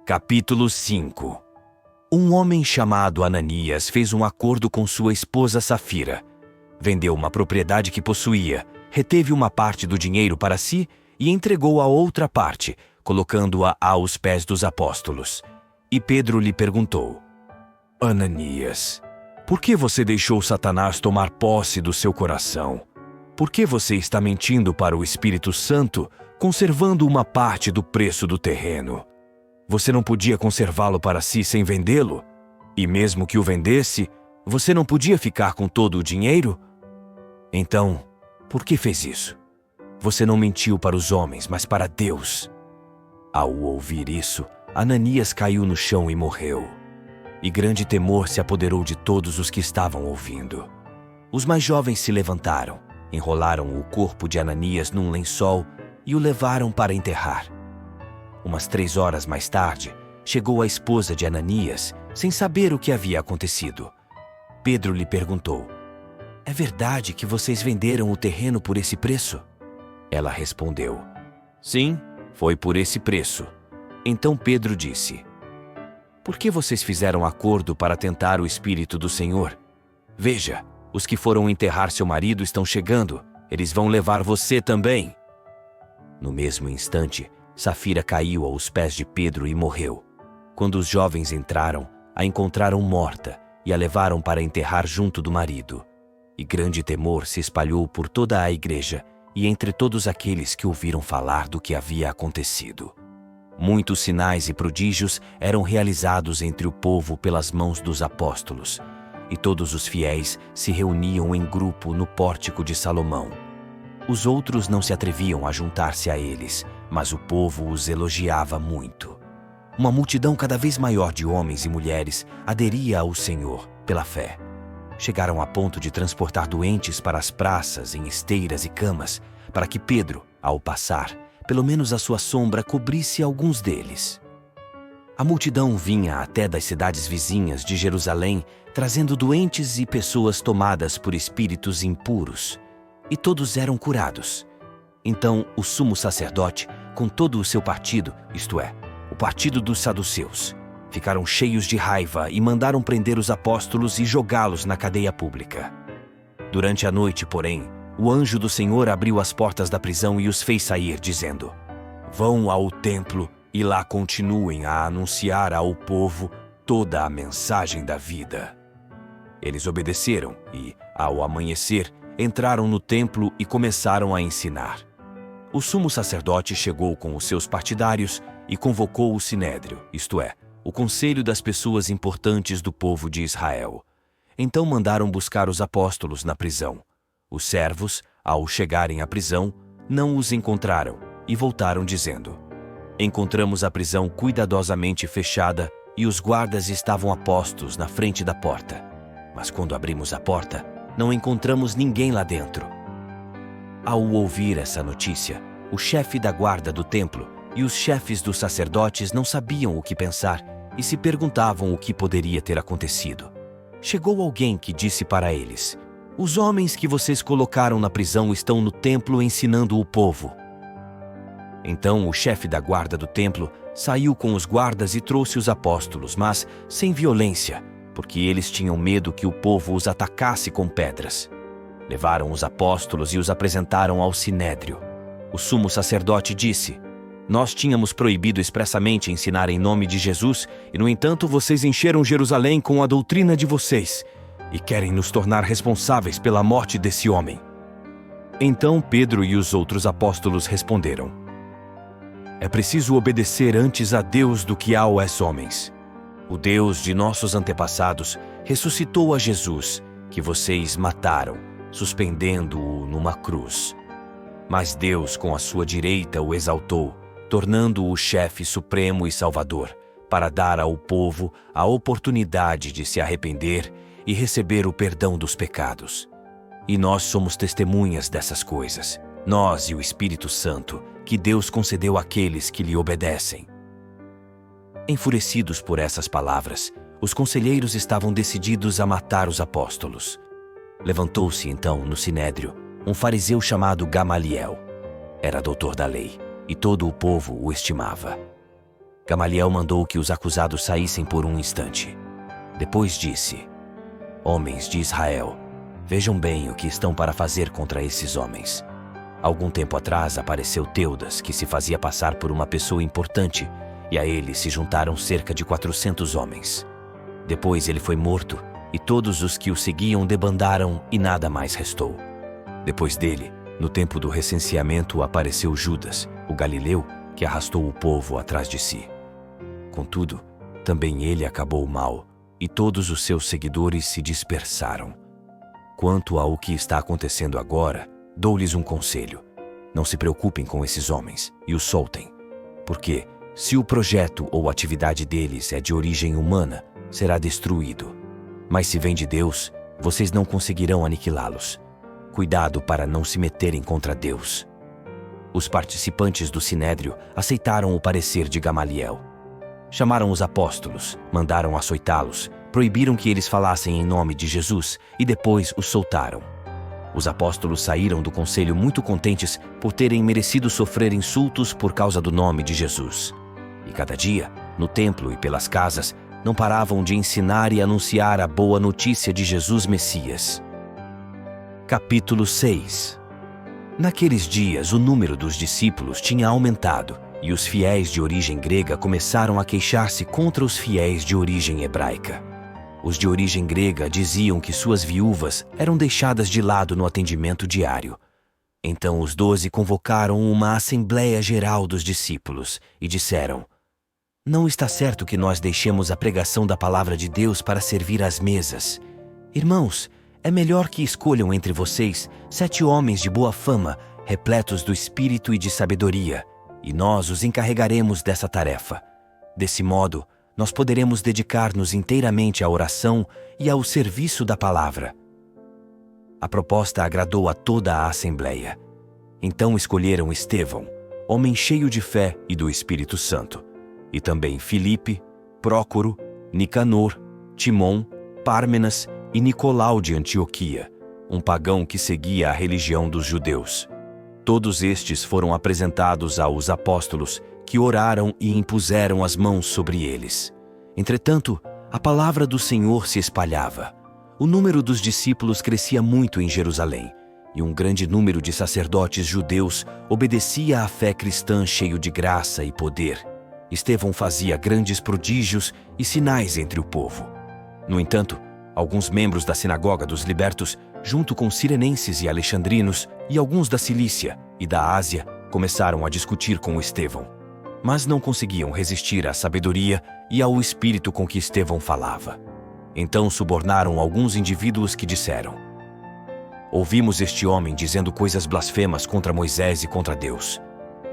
Capítulo 5. Um homem chamado Ananias fez um acordo com sua esposa Safira. Vendeu uma propriedade que possuía, reteve uma parte do dinheiro para si e entregou a outra parte, colocando-a aos pés dos apóstolos. E Pedro lhe perguntou: Ananias, por que você deixou Satanás tomar posse do seu coração? Por que você está mentindo para o Espírito Santo, conservando uma parte do preço do terreno? Você não podia conservá-lo para si sem vendê-lo? E mesmo que o vendesse, você não podia ficar com todo o dinheiro? Então, por que fez isso? Você não mentiu para os homens, mas para Deus. Ao ouvir isso, Ananias caiu no chão e morreu. E grande temor se apoderou de todos os que estavam ouvindo. Os mais jovens se levantaram, enrolaram o corpo de Ananias num lençol e o levaram para enterrar. Umas 3 horas mais tarde, chegou a esposa de Ananias, sem saber o que havia acontecido. Pedro lhe perguntou: É verdade que vocês venderam o terreno por esse preço? Ela respondeu: Sim, foi por esse preço. Então Pedro disse: Por que vocês fizeram acordo para tentar o Espírito do Senhor? Veja, os que foram enterrar seu marido estão chegando. Eles vão levar você também. No mesmo instante, Safira caiu aos pés de Pedro e morreu. Quando os jovens entraram, a encontraram morta e a levaram para enterrar junto do marido. E grande temor se espalhou por toda a igreja e entre todos aqueles que ouviram falar do que havia acontecido. Muitos sinais e prodígios eram realizados entre o povo pelas mãos dos apóstolos, e todos os fiéis se reuniam em grupo no pórtico de Salomão. Os outros não se atreviam a juntar-se a eles, mas o povo os elogiava muito. Uma multidão cada vez maior de homens e mulheres aderia ao Senhor pela fé. Chegaram a ponto de transportar doentes para as praças em esteiras e camas, para que Pedro, ao passar, pelo menos a sua sombra cobrisse alguns deles. A multidão vinha até das cidades vizinhas de Jerusalém, trazendo doentes e pessoas tomadas por espíritos impuros, e todos eram curados. Então o sumo sacerdote, com todo o seu partido, isto é, o partido dos saduceus, ficaram cheios de raiva e mandaram prender os apóstolos e jogá-los na cadeia pública. Durante a noite, porém, o anjo do Senhor abriu as portas da prisão e os fez sair, dizendo: Vão ao templo e lá continuem a anunciar ao povo toda a mensagem da vida. Eles obedeceram e, ao amanhecer, entraram no templo e começaram a ensinar. O sumo sacerdote chegou com os seus partidários e convocou o sinédrio, isto é, o conselho das pessoas importantes do povo de Israel. Então mandaram buscar os apóstolos na prisão. Os servos, ao chegarem à prisão, não os encontraram e voltaram dizendo: Encontramos a prisão cuidadosamente fechada e os guardas estavam a postos na frente da porta. Mas quando abrimos a porta, não encontramos ninguém lá dentro. Ao ouvir essa notícia, o chefe da guarda do templo e os chefes dos sacerdotes não sabiam o que pensar e se perguntavam o que poderia ter acontecido. Chegou alguém que disse para eles: Os homens que vocês colocaram na prisão estão no templo ensinando o povo. Então o chefe da guarda do templo saiu com os guardas e trouxe os apóstolos, mas sem violência, porque eles tinham medo que o povo os atacasse com pedras. Levaram os apóstolos e os apresentaram ao sinédrio. O sumo sacerdote disse: Nós tínhamos proibido expressamente ensinar em nome de Jesus, e no entanto vocês encheram Jerusalém com a doutrina de vocês, e querem nos tornar responsáveis pela morte desse homem. Então Pedro e os outros apóstolos responderam: É preciso obedecer antes a Deus do que aos homens. O Deus de nossos antepassados ressuscitou a Jesus, que vocês mataram, suspendendo-o numa cruz. Mas Deus, com a sua direita, o exaltou, tornando-o chefe supremo e salvador, para dar ao povo a oportunidade de se arrepender e receber o perdão dos pecados. E nós somos testemunhas dessas coisas, nós e o Espírito Santo, que Deus concedeu àqueles que lhe obedecem. Enfurecidos por essas palavras, os conselheiros estavam decididos a matar os apóstolos. Levantou-se então no sinédrio um fariseu chamado Gamaliel. Era doutor da lei, e todo o povo o estimava. Gamaliel mandou que os acusados saíssem por um instante. Depois disse: Homens de Israel, vejam bem o que estão para fazer contra esses homens. Algum tempo atrás apareceu Teudas, que se fazia passar por uma pessoa importante, e a ele se juntaram cerca de 400 homens. Depois ele foi morto, e todos os que o seguiam debandaram e nada mais restou. Depois dele, no tempo do recenseamento, apareceu Judas, o galileu, que arrastou o povo atrás de si. Contudo, também ele acabou mal, e todos os seus seguidores se dispersaram. Quanto ao que está acontecendo agora, dou-lhes um conselho. Não se preocupem com esses homens e os soltem, porque, se o projeto ou atividade deles é de origem humana, será destruído. Mas se vem de Deus, vocês não conseguirão aniquilá-los. Cuidado para não se meterem contra Deus. Os participantes do Sinédrio aceitaram o parecer de Gamaliel. Chamaram os apóstolos, mandaram açoitá-los, proibiram que eles falassem em nome de Jesus e depois os soltaram. Os apóstolos saíram do conselho muito contentes por terem merecido sofrer insultos por causa do nome de Jesus. E cada dia, no templo e pelas casas, não paravam de ensinar e anunciar a boa notícia de Jesus Messias. Capítulo 6. Naqueles dias, o número dos discípulos tinha aumentado, e os fiéis de origem grega começaram a queixar-se contra os fiéis de origem hebraica. Os de origem grega diziam que suas viúvas eram deixadas de lado no atendimento diário. Então os 12 convocaram uma assembleia geral dos discípulos e disseram: Não está certo que nós deixemos a pregação da palavra de Deus para servir às mesas. Irmãos, é melhor que escolham entre vocês 7 homens de boa fama, repletos do espírito e de sabedoria, e nós os encarregaremos dessa tarefa. Desse modo, nós poderemos dedicar-nos inteiramente à oração e ao serviço da palavra. A proposta agradou a toda a assembleia. Então escolheram Estevão, homem cheio de fé e do Espírito Santo, e também Filipe, Prócoro, Nicanor, Timon, Pármenas e Nicolau de Antioquia, um pagão que seguia a religião dos judeus. Todos estes foram apresentados aos apóstolos, que oraram e impuseram as mãos sobre eles. Entretanto, a palavra do Senhor se espalhava. O número dos discípulos crescia muito em Jerusalém, e um grande número de sacerdotes judeus obedecia à fé cristã cheio de graça e poder. Estevão fazia grandes prodígios e sinais entre o povo. No entanto, alguns membros da sinagoga dos libertos, junto com sirenenses e alexandrinos e alguns da Cilícia e da Ásia, começaram a discutir com Estevão. Mas não conseguiam resistir à sabedoria e ao espírito com que Estevão falava. Então subornaram alguns indivíduos que disseram: Ouvimos este homem dizendo coisas blasfemas contra Moisés e contra Deus.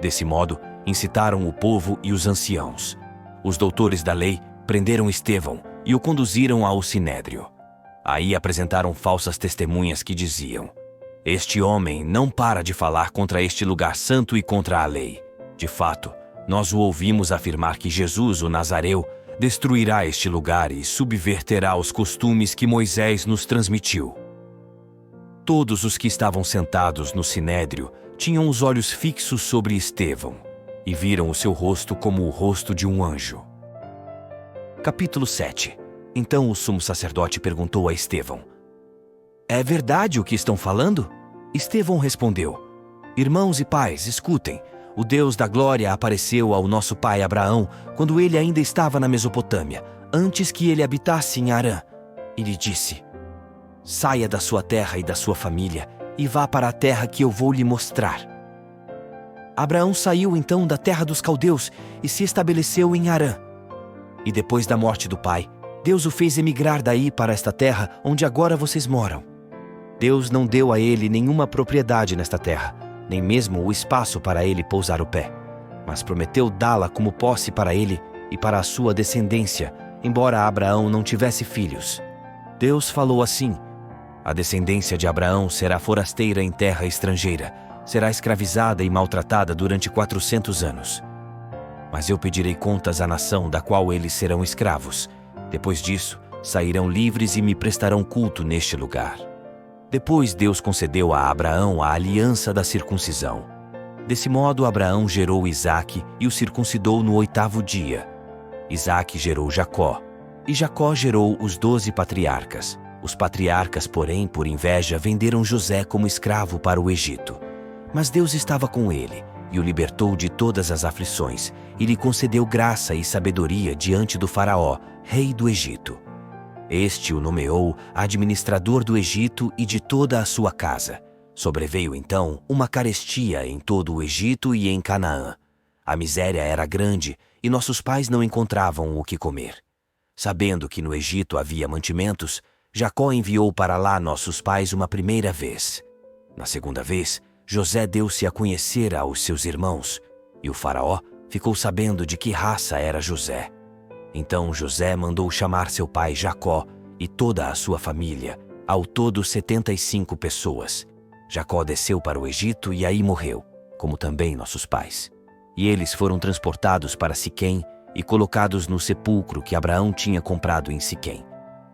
Desse modo, incitaram o povo e os anciãos. Os doutores da lei prenderam Estevão e o conduziram ao Sinédrio. Aí apresentaram falsas testemunhas que diziam: Este homem não para de falar contra este lugar santo e contra a lei. De fato, nós o ouvimos afirmar que Jesus, o Nazareu, destruirá este lugar e subverterá os costumes que Moisés nos transmitiu. Todos os que estavam sentados no Sinédrio tinham os olhos fixos sobre Estevão e viram o seu rosto como o rosto de um anjo. Capítulo 7. Então o sumo sacerdote perguntou a Estevão: É verdade o que estão falando? Estevão respondeu: Irmãos e pais, escutem. O Deus da glória apareceu ao nosso pai Abraão quando ele ainda estava na Mesopotâmia, antes que ele habitasse em Harã. Ele disse: Saia da sua terra e da sua família e vá para a terra que eu vou lhe mostrar. Abraão saiu então da terra dos caldeus e se estabeleceu em Harã. E depois da morte do pai, Deus o fez emigrar daí para esta terra onde agora vocês moram. Deus não deu a ele nenhuma propriedade nesta terra, nem mesmo o espaço para ele pousar o pé, mas prometeu dá-la como posse para ele e para a sua descendência, embora Abraão não tivesse filhos. Deus falou assim: A descendência de Abraão será forasteira em terra estrangeira, será escravizada e maltratada durante 400 anos. Mas eu pedirei contas à nação da qual eles serão escravos. Depois disso, sairão livres e me prestarão culto neste lugar. Depois Deus concedeu a Abraão a aliança da circuncisão. Desse modo, Abraão gerou Isaque e o circuncidou no 8º dia, Isaque gerou Jacó, e Jacó gerou os 12 patriarcas. Os patriarcas, porém, por inveja, venderam José como escravo para o Egito. Mas Deus estava com ele, e o libertou de todas as aflições, e lhe concedeu graça e sabedoria diante do faraó, rei do Egito. Este o nomeou administrador do Egito e de toda a sua casa. Sobreveio então uma carestia em todo o Egito e em Canaã. A miséria era grande, e nossos pais não encontravam o que comer. Sabendo que no Egito havia mantimentos, Jacó enviou para lá nossos pais uma primeira vez. Na segunda vez, José deu-se a conhecer aos seus irmãos, e o faraó ficou sabendo de que raça era José. Então José mandou chamar seu pai Jacó e toda a sua família, ao todo 75 pessoas. Jacó desceu para o Egito e aí morreu, como também nossos pais. E eles foram transportados para Siquém e colocados no sepulcro que Abraão tinha comprado em Siquém,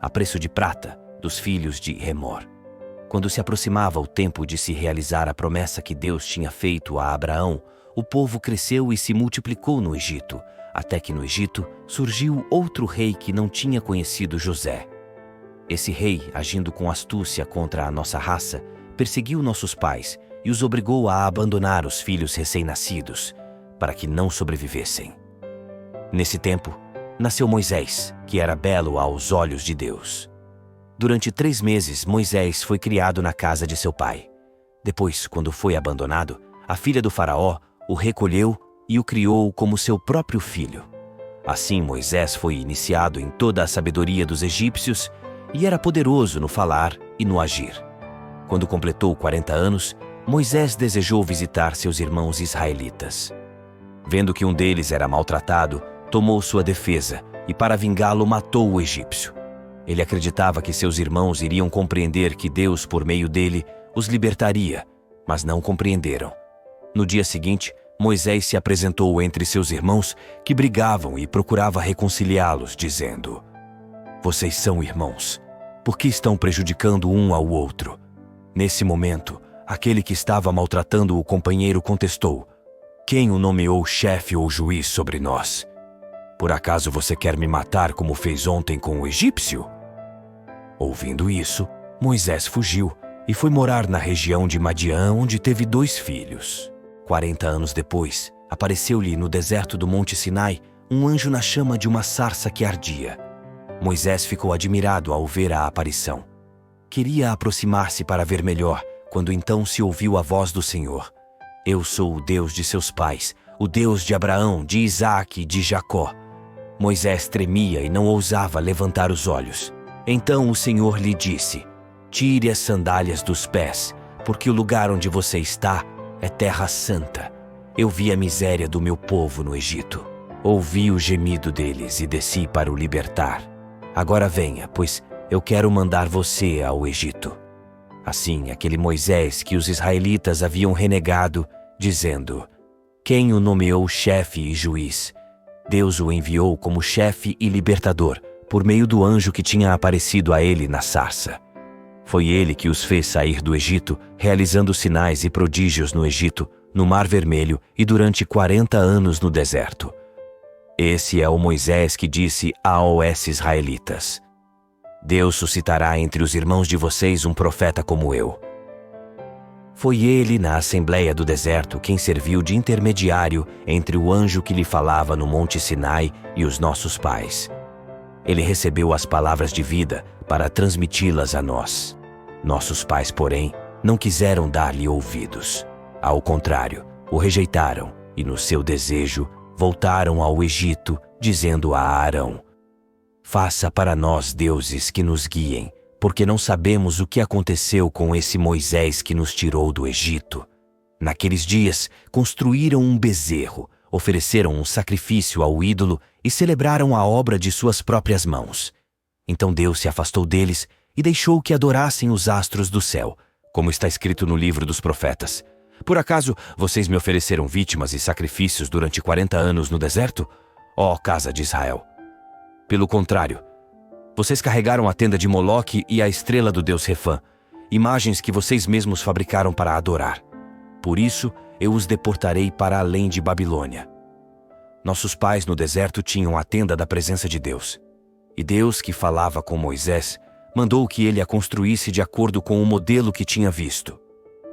a preço de prata, dos filhos de Remor. Quando se aproximava o tempo de se realizar a promessa que Deus tinha feito a Abraão, o povo cresceu e se multiplicou no Egito, até que no Egito surgiu outro rei que não tinha conhecido José. Esse rei, agindo com astúcia contra a nossa raça, perseguiu nossos pais e os obrigou a abandonar os filhos recém-nascidos, para que não sobrevivessem. Nesse tempo, nasceu Moisés, que era belo aos olhos de Deus. Durante 3 meses, Moisés foi criado na casa de seu pai. Depois, quando foi abandonado, a filha do faraó o recolheu e o criou como seu próprio filho. Assim, Moisés foi iniciado em toda a sabedoria dos egípcios e era poderoso no falar e no agir. Quando completou 40 anos, Moisés desejou visitar seus irmãos israelitas. Vendo que um deles era maltratado, tomou sua defesa e, para vingá-lo, matou o egípcio. Ele acreditava que seus irmãos iriam compreender que Deus, por meio dele, os libertaria, mas não compreenderam. No dia seguinte, Moisés se apresentou entre seus irmãos, que brigavam, e procurava reconciliá-los, dizendo: "Vocês são irmãos. Por que estão prejudicando um ao outro?" Nesse momento, aquele que estava maltratando o companheiro contestou: "Quem o nomeou chefe ou juiz sobre nós? Por acaso você quer me matar como fez ontem com o egípcio?" Ouvindo isso, Moisés fugiu e foi morar na região de Madiã, onde teve 2 filhos. 40 anos depois, apareceu-lhe no deserto do Monte Sinai um anjo na chama de uma sarça que ardia. Moisés ficou admirado ao ver a aparição. Queria aproximar-se para ver melhor, quando então se ouviu a voz do Senhor: "Eu sou o Deus de seus pais, o Deus de Abraão, de Isaque e de Jacó." Moisés tremia e não ousava levantar os olhos. Então o Senhor lhe disse: "Tire as sandálias dos pés, porque o lugar onde você está é terra santa. Eu vi a miséria do meu povo no Egito. Ouvi o gemido deles e desci para o libertar. Agora venha, pois eu quero mandar você ao Egito." Assim, aquele Moisés que os israelitas haviam renegado, dizendo: "Quem o nomeou chefe e juiz?" Deus o enviou como chefe e libertador, por meio do anjo que tinha aparecido a ele na sarça. Foi ele que os fez sair do Egito, realizando sinais e prodígios no Egito, no Mar Vermelho e durante 40 anos no deserto. Esse é o Moisés que disse aos israelitas: "Deus suscitará entre os irmãos de vocês um profeta como eu." Foi ele, na Assembleia do Deserto, quem serviu de intermediário entre o anjo que lhe falava no Monte Sinai e os nossos pais. Ele recebeu as palavras de vida para transmiti-las a nós. Nossos pais, porém, não quiseram dar-lhe ouvidos. Ao contrário, o rejeitaram e, no seu desejo, voltaram ao Egito, dizendo a Arão: "Faça para nós deuses que nos guiem, porque não sabemos o que aconteceu com esse Moisés que nos tirou do Egito." Naqueles dias, construíram um bezerro, ofereceram um sacrifício ao ídolo e celebraram a obra de suas próprias mãos. Então Deus se afastou deles e deixou que adorassem os astros do céu, como está escrito no livro dos profetas: "Por acaso vocês me ofereceram vítimas e sacrifícios durante 40 anos no deserto, ó casa de Israel? Pelo contrário, vocês carregaram a tenda de Moloque e a estrela do deus Refã, imagens que vocês mesmos fabricaram para adorar. Por isso, eu os deportarei para além de Babilônia." Nossos pais no deserto tinham a tenda da presença de Deus. E Deus, que falava com Moisés, mandou que ele a construísse de acordo com o modelo que tinha visto.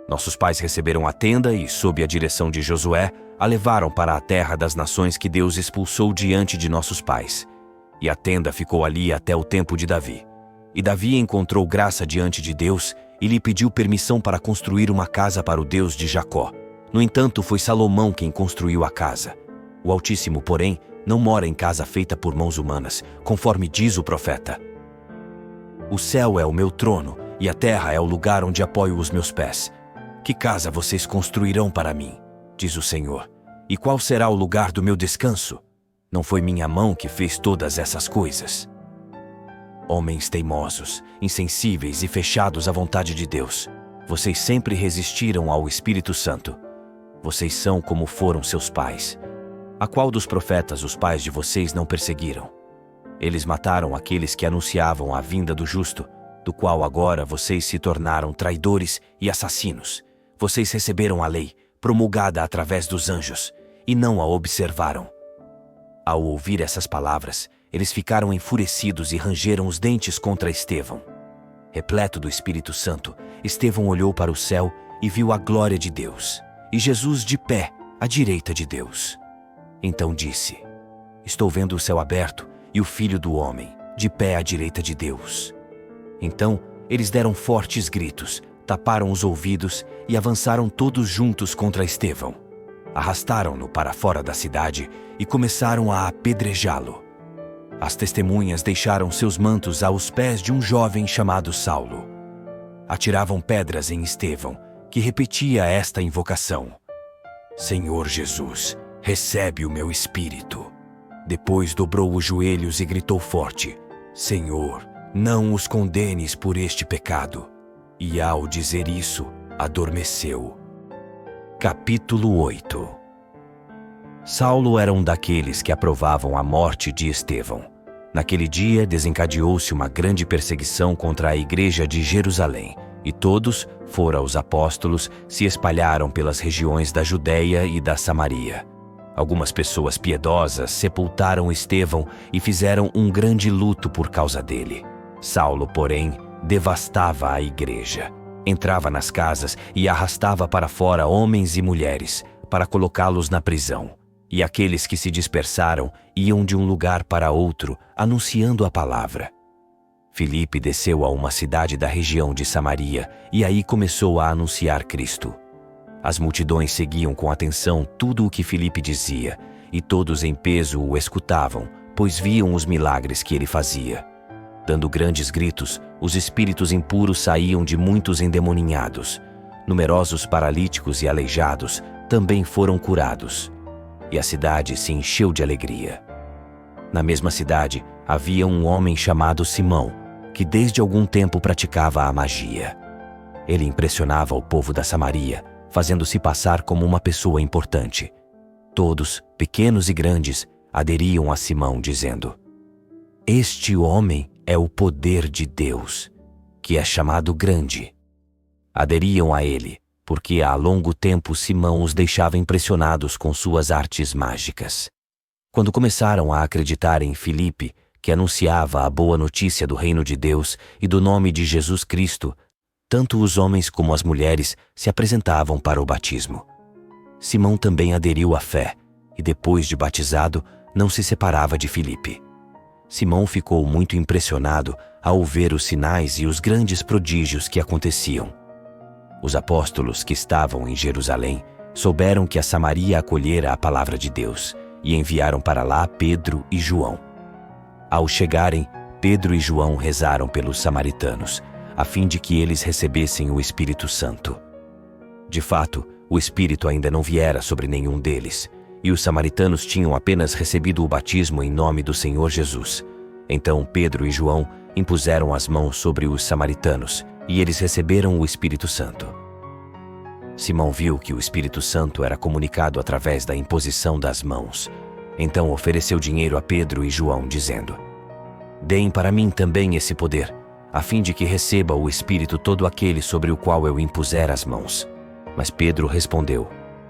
Nossos pais receberam a tenda e, sob a direção de Josué, a levaram para a terra das nações que Deus expulsou diante de nossos pais. E a tenda ficou ali até o tempo de Davi. E Davi encontrou graça diante de Deus e lhe pediu permissão para construir uma casa para o Deus de Jacó. No entanto, foi Salomão quem construiu a casa. O Altíssimo, porém, não mora em casa feita por mãos humanas, conforme diz o profeta. O céu é o meu trono, e a terra é o lugar onde apoio os meus pés. Que casa vocês construirão para mim? Diz o Senhor. E qual será o lugar do meu descanso? Não foi minha mão que fez todas essas coisas. Homens teimosos, insensíveis e fechados à vontade de Deus, vocês sempre resistiram ao Espírito Santo. Vocês são como foram seus pais. A qual dos profetas os pais de vocês não perseguiram? Eles mataram aqueles que anunciavam a vinda do justo, do qual agora vocês se tornaram traidores e assassinos. Vocês receberam a lei, promulgada através dos anjos, e não a observaram. Ao ouvir essas palavras, eles ficaram enfurecidos e rangeram os dentes contra Estevão. Repleto do Espírito Santo, Estevão olhou para o céu e viu a glória de Deus, e Jesus de pé, à direita de Deus. Então disse: Estou vendo o céu aberto e o Filho do Homem, de pé à direita de Deus. Então eles deram fortes gritos, taparam os ouvidos e avançaram todos juntos contra Estevão. Arrastaram-no para fora da cidade e começaram a apedrejá-lo. As testemunhas deixaram seus mantos aos pés de um jovem chamado Saulo. Atiravam pedras em Estevão, que repetia esta invocação: Senhor Jesus, recebe o meu espírito. Depois dobrou os joelhos e gritou forte: Senhor, não os condenes por este pecado. E ao dizer isso, adormeceu. Capítulo 8. Saulo era um daqueles que aprovavam a morte de Estevão. Naquele dia desencadeou-se uma grande perseguição contra a igreja de Jerusalém, e todos, fora os apóstolos, se espalharam pelas regiões da Judéia e da Samaria. Algumas pessoas piedosas sepultaram Estevão e fizeram um grande luto por causa dele. Saulo, porém, devastava a igreja. Entrava nas casas e arrastava para fora homens e mulheres, para colocá-los na prisão. E aqueles que se dispersaram iam de um lugar para outro, anunciando a palavra. Filipe desceu a uma cidade da região de Samaria e aí começou a anunciar Cristo. As multidões seguiam com atenção tudo o que Filipe dizia, e todos em peso o escutavam, pois viam os milagres que ele fazia. Dando grandes gritos, os espíritos impuros saíam de muitos endemoninhados. Numerosos paralíticos e aleijados também foram curados. E a cidade se encheu de alegria. Na mesma cidade havia um homem chamado Simão, que desde algum tempo praticava a magia. Ele impressionava o povo da Samaria, fazendo-se passar como uma pessoa importante. Todos, pequenos e grandes, aderiam a Simão, dizendo: Este homem é o poder de Deus, que é chamado grande. Aderiam a ele, porque há longo tempo Simão os deixava impressionados com suas artes mágicas. Quando começaram a acreditar em Filipe, que anunciava a boa notícia do reino de Deus e do nome de Jesus Cristo, tanto os homens como as mulheres se apresentavam para o batismo. Simão também aderiu à fé, e depois de batizado, não se separava de Filipe. Simão ficou muito impressionado ao ver os sinais e os grandes prodígios que aconteciam. Os apóstolos que estavam em Jerusalém souberam que a Samaria acolhera a palavra de Deus e enviaram para lá Pedro e João. Ao chegarem, Pedro e João rezaram pelos samaritanos, a fim de que eles recebessem o Espírito Santo. De fato, o Espírito ainda não viera sobre nenhum deles, e os samaritanos tinham apenas recebido o batismo em nome do Senhor Jesus. Então Pedro e João impuseram as mãos sobre os samaritanos, e eles receberam o Espírito Santo. Simão viu que o Espírito Santo era comunicado através da imposição das mãos. Então ofereceu dinheiro a Pedro e João, dizendo: Deem para mim também esse poder, a fim de que receba o Espírito todo aquele sobre o qual eu impuser as mãos. Mas Pedro respondeu: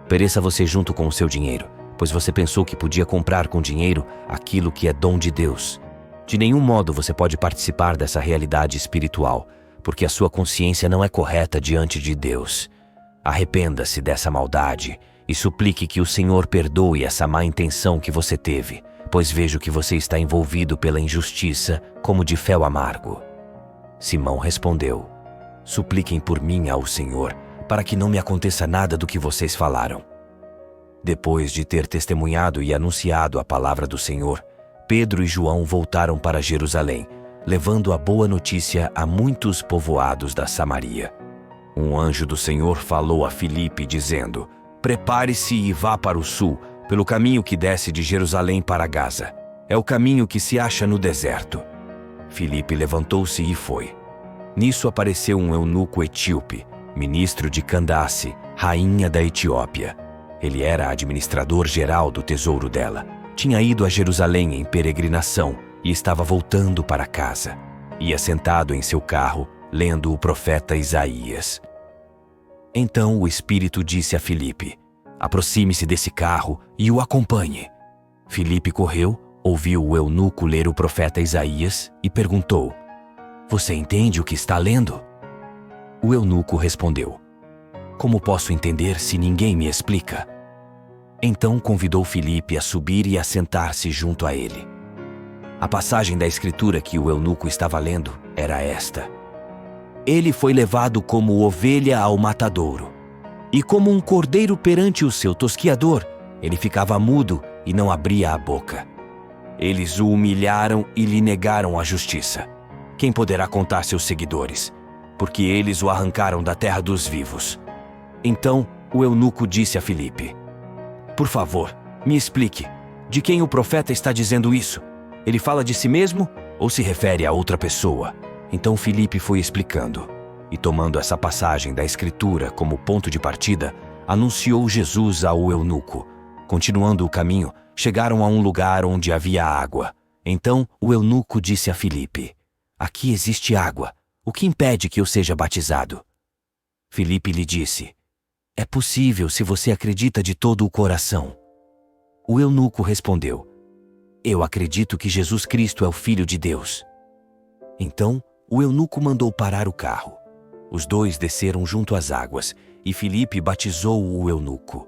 Pereça você junto com o seu dinheiro, pois você pensou que podia comprar com dinheiro aquilo que é dom de Deus. De nenhum modo você pode participar dessa realidade espiritual, porque a sua consciência não é correta diante de Deus. Arrependa-se dessa maldade e suplique que o Senhor perdoe essa má intenção que você teve, pois vejo que você está envolvido pela injustiça como de fel amargo. Simão respondeu: Supliquem por mim ao Senhor, para que não me aconteça nada do que vocês falaram. Depois de ter testemunhado e anunciado a palavra do Senhor, Pedro e João voltaram para Jerusalém, levando a boa notícia a muitos povoados da Samaria. Um anjo do Senhor falou a Filipe, dizendo: Prepare-se e vá para o sul, pelo caminho que desce de Jerusalém para Gaza. É o caminho que se acha no deserto. Filipe levantou-se e foi. Nisso apareceu um eunuco etíope, ministro de Candace, rainha da Etiópia. Ele era administrador geral do tesouro dela. Tinha ido a Jerusalém em peregrinação e estava voltando para casa. Ia sentado em seu carro, lendo o profeta Isaías. Então o Espírito disse a Filipe: Aproxime-se desse carro e o acompanhe. Filipe correu, ouviu o eunuco ler o profeta Isaías e perguntou: Você entende o que está lendo? O eunuco respondeu: Como posso entender se ninguém me explica? Então convidou Filipe a subir e a sentar-se junto a ele. A passagem da Escritura que o eunuco estava lendo era esta: Ele foi levado como ovelha ao matadouro, e como um cordeiro perante o seu tosquiador, ele ficava mudo e não abria a boca. Eles o humilharam e lhe negaram a justiça. Quem poderá contar seus seguidores? Porque eles o arrancaram da terra dos vivos. Então o eunuco disse a Filipe: Por favor, me explique, de quem o profeta está dizendo isso? Ele fala de si mesmo ou se refere a outra pessoa? Então Filipe foi explicando, e tomando essa passagem da Escritura como ponto de partida, anunciou Jesus ao eunuco. Continuando o caminho, chegaram a um lugar onde havia água. Então o eunuco disse a Filipe: Aqui existe água. O que impede que eu seja batizado? Filipe lhe disse: É possível se você acredita de todo o coração. O eunuco respondeu: Eu acredito que Jesus Cristo é o Filho de Deus. Então o eunuco mandou parar o carro. Os dois desceram junto às águas e Filipe batizou o eunuco.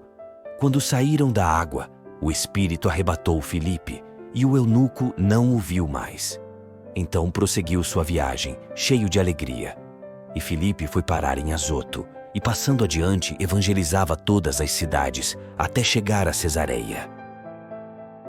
Quando saíram da água, o Espírito arrebatou Filipe e o eunuco não o viu mais. Então prosseguiu sua viagem, cheio de alegria. E Filipe foi parar em Azoto e, passando adiante, evangelizava todas as cidades, até chegar a Cesareia.